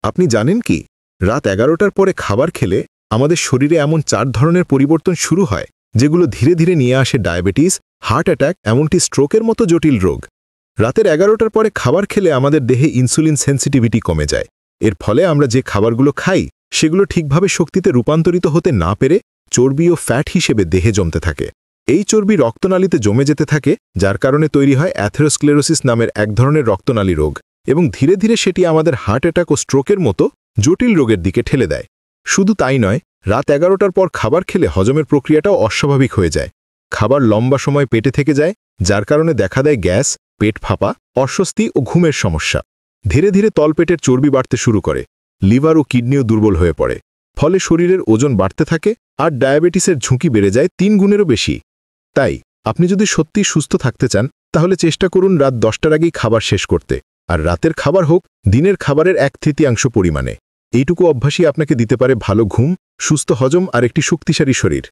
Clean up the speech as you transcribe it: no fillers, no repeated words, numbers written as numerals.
আপনি জানেন কি, রাত 11টার পরে খাবার খেলে আমাদের শরীরে এমন 4 ধরনের পরিবর্তন শুরু হয় যেগুলো ধীরে ধীরে নিয়ে আসে ডায়াবেটিস, হার্ট অ্যাটাক, এমনকি স্ট্রোকের মতো জটিল রোগ। রাতের 11টার পরে খাবার খেলে আমাদের দেহে ইনসুলিন সেন্সিটিভিটি কমে যায়। এর ফলে আমরা যে খাবারগুলো খাই সেগুলো ঠিকভাবে শক্তিতে রূপান্তরিত হতে না পেরে চর্বি ও ফ্যাট হিসেবে দেহে জমতে থাকে। এই চর্বি রক্তনালীতে জমে যেতে থাকে, যার কারণে তৈরি হয় অ্যাথেরোস্ক্লেরোসিস নামের এক ধরনের রক্তনালী রোগ, এবং ধীরে ধীরে সেটি আমাদের হার্ট অ্যাটাক ও স্ট্রোকের মতো জটিল রোগের দিকে ঠেলে দেয়। শুধু তাই নয়, রাত 11টার পর খাবার খেলে হজমের প্রক্রিয়াটাও অস্বাভাবিক হয়ে যায়। খাবার লম্বা সময় পেটে থেকে যায়, যার কারণে দেখা দেয় গ্যাস, পেট ফাঁপা, অস্বস্তি ও ঘুমের সমস্যা। ধীরে ধীরে তলপেটের চর্বি বাড়তে শুরু করে, লিভার ও কিডনিও দুর্বল হয়ে পড়ে। ফলে শরীরের ওজন বাড়তে থাকে আর ডায়াবেটিসের ঝুঁকি বেড়ে যায় 3 গুণেরও বেশি। তাই আপনি যদি সত্যিই সুস্থ থাকতে চান, তাহলে চেষ্টা করুন রাত 10টার আগেই খাবার শেষ করতে, আর রাতের খাবার হোক দিনের খাবারের 1/3 পরিমাণে। এইটুকু অভ্যাসই আপনাকে দিতে পারে ভালো ঘুম, সুস্থ হজম আর একটি শক্তিশালী শরীর।